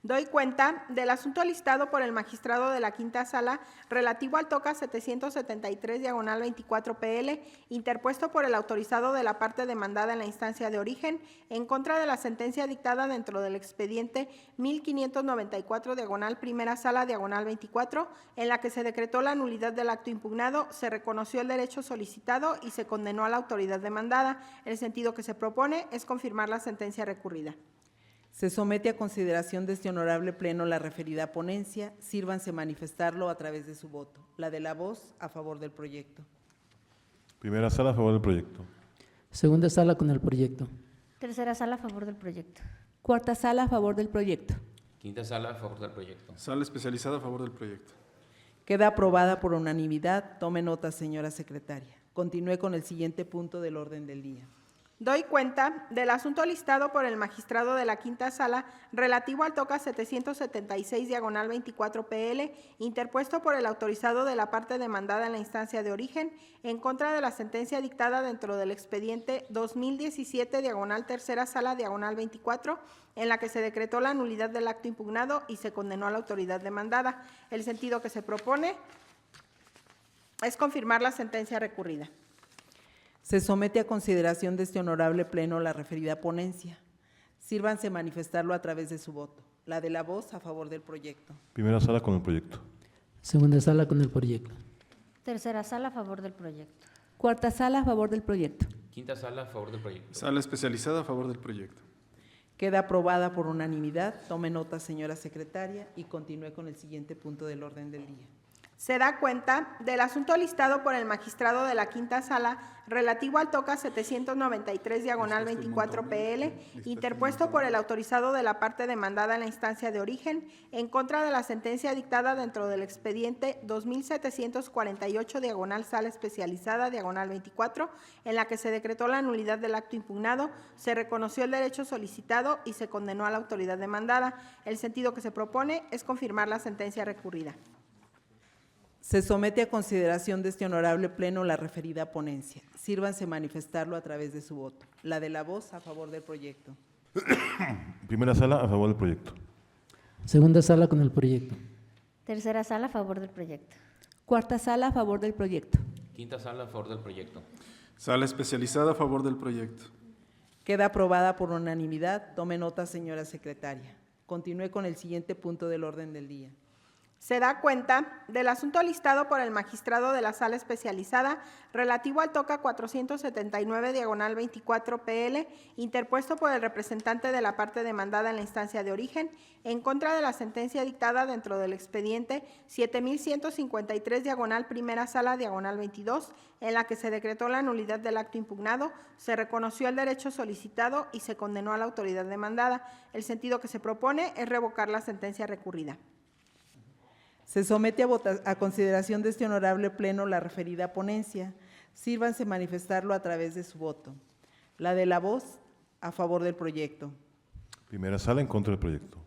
Doy cuenta del asunto listado por el magistrado de la Quinta Sala relativo al TOCA 773/24 PL, interpuesto por el autorizado de la parte demandada en la instancia de origen, en contra de la sentencia dictada dentro del expediente 1594/Primera Sala/24, en la que se decretó la nulidad del acto impugnado, se reconoció el derecho solicitado y se condenó a la autoridad demandada. El sentido que se propone es confirmar la sentencia recurrida.
Se somete a consideración de este honorable pleno la referida ponencia. Sírvanse manifestarlo a través de su voto. La de la voz a favor del proyecto.
Primera sala a favor del proyecto.
Segunda sala con el proyecto.
Tercera sala a favor del proyecto.
Cuarta sala a favor del proyecto.
Quinta sala a favor del proyecto.
Sala especializada a favor del proyecto.
Queda aprobada por unanimidad. Tome nota, señora secretaria. Continúe con el siguiente punto del orden del día.
Doy cuenta del asunto listado por el magistrado de la Quinta Sala relativo al TOCA 776/24 PL, interpuesto por el autorizado de la parte demandada en la instancia de origen, en contra de la sentencia dictada dentro del expediente 2017/Tercera Sala/24, en la que se decretó la nulidad del acto impugnado y se condenó a la autoridad demandada. El sentido que se propone es confirmar la sentencia recurrida.
Se somete a consideración de este honorable pleno la referida ponencia. Sírvanse manifestarlo a través de su voto. La de la voz a favor del proyecto.
Primera sala con el proyecto.
Segunda sala con el proyecto.
Tercera sala a favor del proyecto.
Cuarta sala a favor del proyecto.
Quinta sala a favor del proyecto.
Sala especializada a favor del proyecto.
Queda aprobada por unanimidad. Tome nota, señora secretaria, y continúe con el siguiente punto del orden del día.
Se da cuenta del asunto listado por el magistrado de la Quinta Sala relativo al TOCA 793/24 PL, interpuesto por el autorizado de la parte demandada en la instancia de origen, en contra de la sentencia dictada dentro del expediente 2748/Sala especializada/24, en la que se decretó la nulidad del acto impugnado, se reconoció el derecho solicitado y se condenó a la autoridad demandada. El sentido que se propone es confirmar la sentencia recurrida.
Se somete a consideración de este honorable pleno la referida ponencia. Sírvanse manifestarlo a través de su voto. La de la voz a favor del proyecto.
Primera sala a favor del proyecto.
Segunda sala con el proyecto.
Tercera sala a favor del proyecto.
Cuarta sala a favor del proyecto.
Quinta sala a favor del proyecto.
Sala especializada a favor del proyecto.
Queda aprobada por unanimidad. Tome nota, señora secretaria. Continúe con el siguiente punto del orden del día.
Se da cuenta del asunto listado por el magistrado de la Sala especializada relativo al TOCA 479/24 PL, interpuesto por el representante de la parte demandada en la instancia de origen, en contra de la sentencia dictada dentro del expediente 7153/Primera Sala/22, en la que se decretó la nulidad del acto impugnado, se reconoció el derecho solicitado y se condenó a la autoridad demandada. El sentido que se propone es revocar la sentencia recurrida.
Se somete a consideración de este honorable pleno la referida ponencia. Sírvanse manifestarlo a través de su voto. La de la voz a favor del proyecto.
Primera sala en contra del proyecto.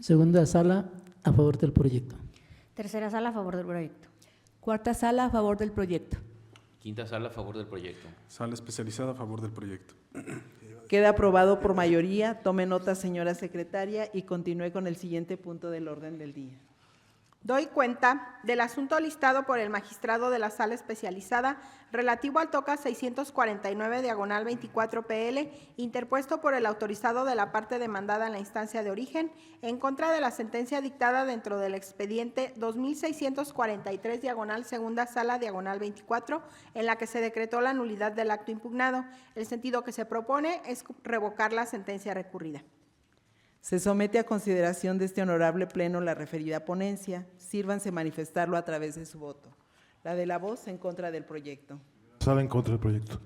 Segunda sala a favor del proyecto.
Tercera sala a favor del proyecto.
Cuarta sala a favor del proyecto.
Quinta sala a favor del proyecto.
Sala especializada a favor del proyecto.
Queda aprobado por mayoría. Tome nota, señora secretaria, y continúe con el siguiente punto del orden del día.
Doy cuenta del asunto listado por el magistrado de la Sala especializada relativo al TOCA 649/24 PL, interpuesto por el autorizado de la parte demandada en la instancia de origen, en contra de la sentencia dictada dentro del expediente 2643/Segunda Sala/24, en la que se decretó la nulidad del acto impugnado. El sentido que se propone es revocar la sentencia recurrida.
Se somete a consideración de este honorable pleno la referida ponencia. Sírvanse manifestarlo a través de su voto. La de la voz en contra del proyecto.
Sala en contra del proyecto.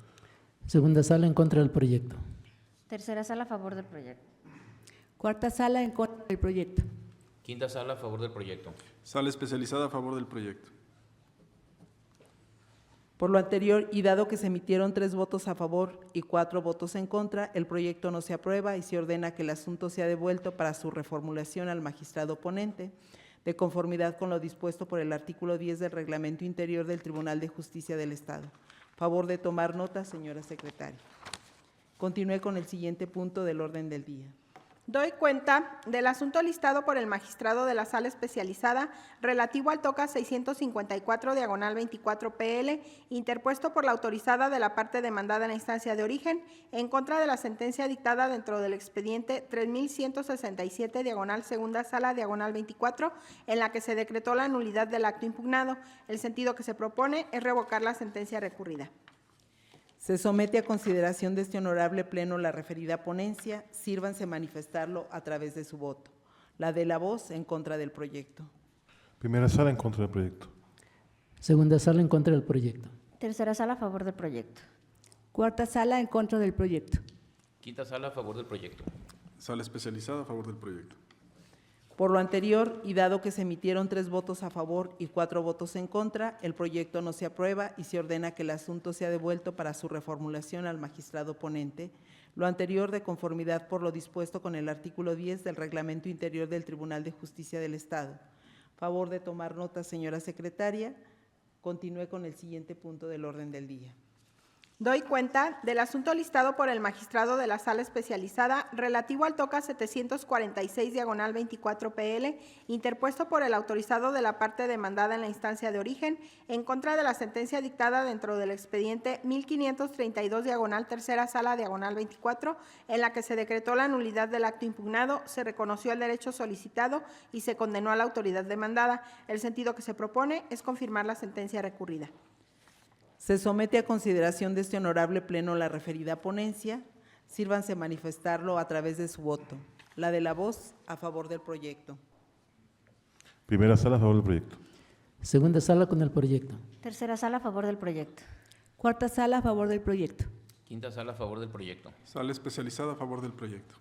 Segunda sala en contra del proyecto.
Tercera sala a favor del proyecto.
Cuarta sala en contra del proyecto.
Quinta sala a favor del proyecto.
Sala especializada a favor del proyecto.
Por lo anterior, y dado que se emitieron 3 votos a favor y 4 votos en contra, el proyecto no se aprueba y se ordena que el asunto sea devuelto para su reformulación al magistrado ponente, de conformidad con lo dispuesto por el artículo 10 del Reglamento Interior del Tribunal de Justicia del Estado. Favor de tomar nota, señora secretaria. Continúe con el siguiente punto del orden del día.
Doy cuenta del asunto listado por el magistrado de la Sala Especializada relativo al TOCA 654/24 PL, interpuesto por la autorizada de la parte demandada en la instancia de origen, en contra de la sentencia dictada dentro del expediente 3167/segunda sala/24, en la que se decretó la nulidad del acto impugnado. El sentido que se propone es revocar la sentencia recurrida.
Se somete a consideración de este honorable pleno la referida ponencia. Sírvanse manifestarlo a través de su voto. La de la voz en contra del proyecto.
Primera sala en contra del proyecto.
Segunda sala en contra del proyecto.
Tercera sala a favor del proyecto.
Cuarta sala en contra del proyecto.
Quinta sala a favor del proyecto.
Sala especializada a favor del proyecto.
Por lo anterior, y dado que se emitieron 3 votos a favor y 4 votos en contra, el proyecto no se aprueba y se ordena que el asunto sea devuelto para su reformulación al magistrado ponente. Lo anterior de conformidad por lo dispuesto con el artículo 10 del Reglamento Interior del Tribunal de Justicia del Estado. Favor de tomar nota, señora secretaria. Continúe con el siguiente punto del orden del día.
Doy cuenta del asunto listado por el magistrado de la Sala Especializada relativo al TOCA 746/24 PL, interpuesto por el autorizado de la parte demandada en la instancia de origen, en contra de la sentencia dictada dentro del expediente 1532/tercera sala/24, en la que se decretó la nulidad del acto impugnado, se reconoció el derecho solicitado y se condenó a la autoridad demandada. El sentido que se propone es confirmar la sentencia recurrida.
Se somete a consideración de este honorable pleno la referida ponencia. Sírvanse manifestarlo a través de su voto. La de la voz a favor del proyecto.
Primera sala a favor del proyecto.
Segunda sala con el proyecto.
Tercera sala a favor del proyecto.
Cuarta sala a favor del proyecto.
Quinta sala a favor del proyecto.
Sala especializada a favor del proyecto.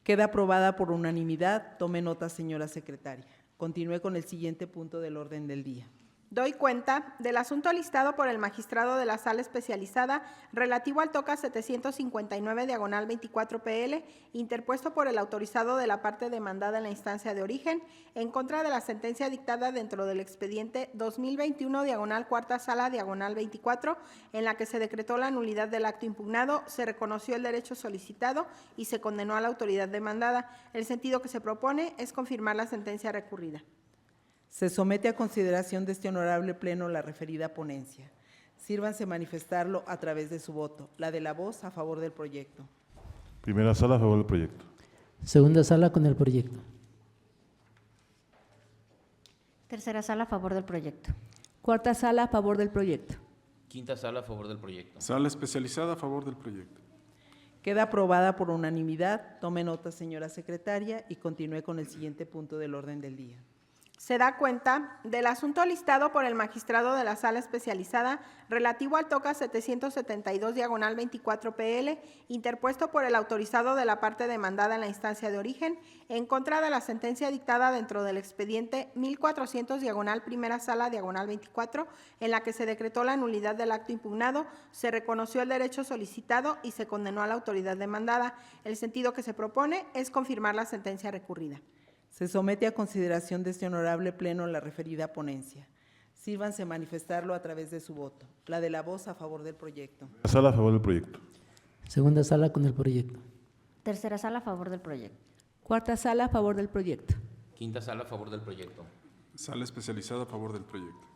Queda aprobada por unanimidad. Tome nota, señora secretaria. Continúe con el siguiente punto del orden del día.
Doy cuenta del asunto listado por el magistrado de la Sala Especializada relativo al TOCA 759/24 PL, interpuesto por el autorizado de la parte demandada en la instancia de origen, en contra de la sentencia dictada dentro del expediente 2021/cuarta sala/24, en la que se decretó la nulidad del acto impugnado, se reconoció el derecho solicitado y se condenó a la autoridad demandada. El sentido que se propone es confirmar la sentencia recurrida.
Se somete a consideración de este honorable pleno la referida ponencia. Sírvanse manifestarlo a través de su voto. La de la voz a favor del proyecto.
Primera sala a favor del proyecto.
Segunda sala con el proyecto.
Tercera sala a favor del proyecto.
Cuarta sala a favor del proyecto.
Quinta sala a favor del proyecto.
Sala especializada a favor del proyecto.
Queda aprobada por unanimidad. Tome nota, señora secretaria, y continúe con el siguiente punto del orden del día.
Se da cuenta del asunto listado por el magistrado de la Sala Especializada relativo al TOCA 772/24 PL, interpuesto por el autorizado de la parte demandada en la instancia de origen, en contra de la sentencia dictada dentro del expediente 1400/primera sala/24, en la que se decretó la nulidad del acto impugnado, se reconoció el derecho solicitado y se condenó a la autoridad demandada. El sentido que se propone es confirmar la sentencia recurrida.
Se somete a consideración de este honorable pleno la referida ponencia. Sírvanse manifestarlo a través de su voto. La de la voz a favor del proyecto.
Primera sala a favor del proyecto.
Segunda sala con el proyecto.
Tercera sala a favor del proyecto.
Cuarta sala a favor del proyecto.
Quinta sala a favor del proyecto.
Sala especializada a favor del proyecto.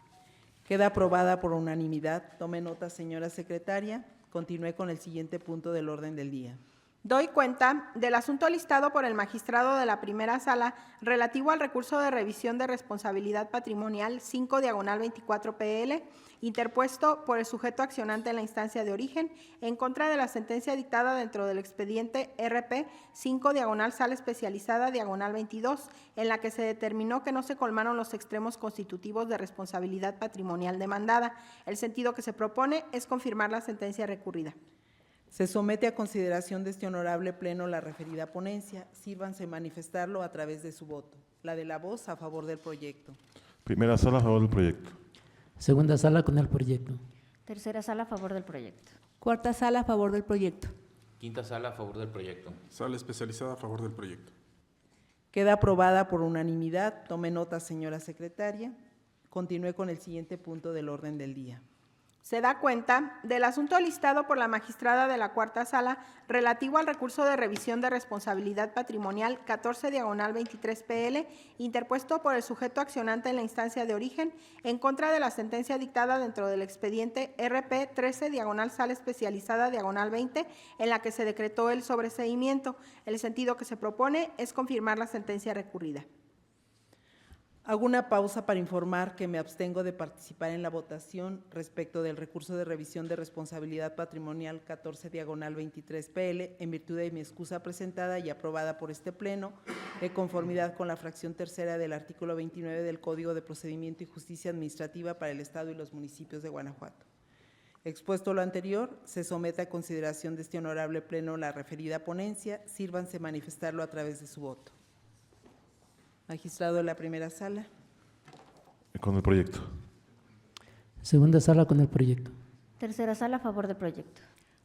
Queda aprobada por unanimidad. Tome nota, señora secretaria. Continúe con el siguiente punto del orden del día.
Doy cuenta del asunto listado por el magistrado de la primera sala relativo al recurso de revisión de responsabilidad patrimonial 5/24 PL, interpuesto por el sujeto accionante en la instancia de origen, en contra de la sentencia dictada dentro del expediente RP 5/sala especializada/22, en la que se determinó que no se colmaron los extremos constitutivos de responsabilidad patrimonial demandada. El sentido que se propone es confirmar la sentencia recurrida.
Se somete a consideración de este honorable pleno la referida ponencia. Sírvanse manifestarlo a través de su voto. La de la voz a favor del proyecto.
Primera sala a favor del proyecto.
Segunda sala con el proyecto.
Tercera sala a favor del proyecto.
Cuarta sala a favor del proyecto.
Quinta sala a favor del proyecto.
Sala especializada a favor del proyecto.
Queda aprobada por unanimidad. Tome nota, señora secretaria. Continúe con el siguiente punto del orden del día.
se da cuenta del asunto listado por la magistrada de la Cuarta Sala relativo al recurso de revisión de responsabilidad patrimonial 14/23 PL, interpuesto por el sujeto accionante en la instancia de origen en contra de la sentencia dictada dentro del expediente RP 13/Sala Especializada -20, en la que se decretó el sobreseimiento. El sentido que se propone es confirmar la sentencia recurrida.
Hago una pausa para informar que me abstengo de participar en la votación respecto del recurso de revisión de responsabilidad patrimonial 14/23 PL en virtud de mi excusa presentada y aprobada por este Pleno de conformidad con la fracción tercera del artículo 29 del Código de Procedimiento y Justicia Administrativa para el Estado y los municipios de Guanajuato. Expuesto lo anterior, se somete a consideración de este honorable Pleno la referida ponencia. Sírvanse manifestarlo a través de su voto. Magistrado de la primera sala.
Con el proyecto.
Segunda sala con el proyecto.
Tercera sala a favor del proyecto.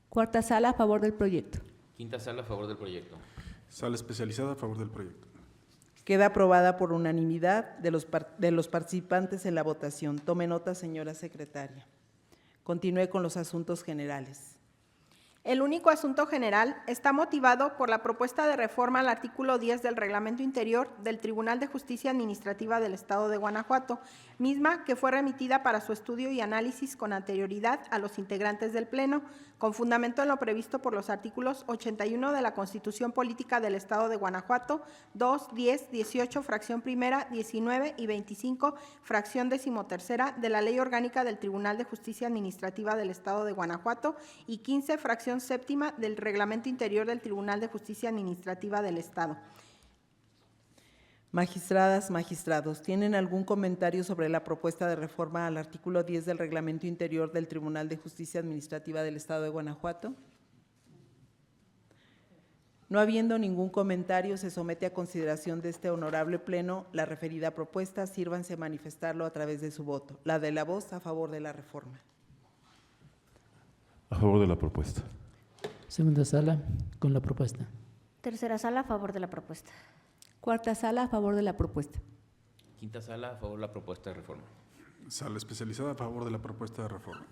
Cuarta Sala a favor del proyecto.
Quinta sala a favor del proyecto.
Sala especializada a favor del proyecto.
Queda aprobada por unanimidad de los participantes en la votación. Tome nota, señora secretaria. Continúe con los asuntos generales.
El único asunto general está motivado por la propuesta de reforma al artículo 10 del Reglamento Interior del Tribunal de Justicia Administrativa del Estado de Guanajuato, misma que fue remitida para su estudio y análisis con anterioridad a los integrantes del Pleno, con fundamento en lo previsto por los artículos 81 de la Constitución Política del Estado de Guanajuato, 2, 10, 18, fracción primera, 19 y 25, fracción decimotercera de la Ley Orgánica del Tribunal de Justicia Administrativa del Estado de Guanajuato y 15, fracción séptima del Reglamento Interior del Tribunal de Justicia Administrativa del Estado.
Magistradas, magistrados, ¿tienen algún comentario sobre la propuesta de reforma al artículo 10 del Reglamento Interior del Tribunal de Justicia Administrativa del Estado de Guanajuato? No habiendo ningún comentario, se somete a consideración de este honorable Pleno la referida propuesta. Sírvanse manifestarlo a través de su voto. La de la voz a favor de la reforma.
A favor de la propuesta.
Segunda sala con la propuesta.
Tercera sala a favor de la propuesta.
Cuarta Sala a favor de la propuesta.
Quinta sala a favor de la propuesta de reforma.
Sala especializada a favor de la propuesta de reforma.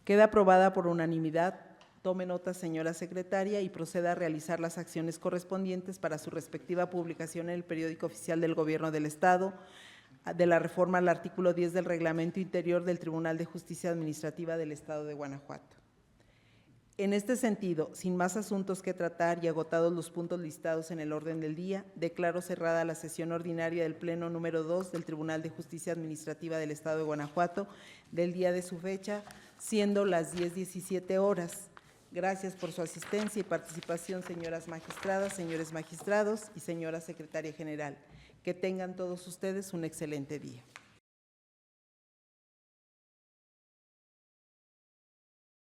Queda aprobada por unanimidad. Tome nota, señora secretaria, y proceda a realizar las acciones correspondientes para su respectiva publicación en el Periódico Oficial del Gobierno del Estado de la reforma al artículo 10 del Reglamento Interior del Tribunal de Justicia Administrativa del Estado de Guanajuato. En este sentido, sin más asuntos que tratar y agotados los puntos listados en el orden del día, declaro cerrada la sesión ordinaria del Pleno número 2 del Tribunal de Justicia Administrativa del Estado de Guanajuato del día de su fecha, siendo las 10:17 horas. Gracias por su asistencia y participación, señoras magistradas, señores magistrados y señora secretaria general. Que tengan todos ustedes un excelente día.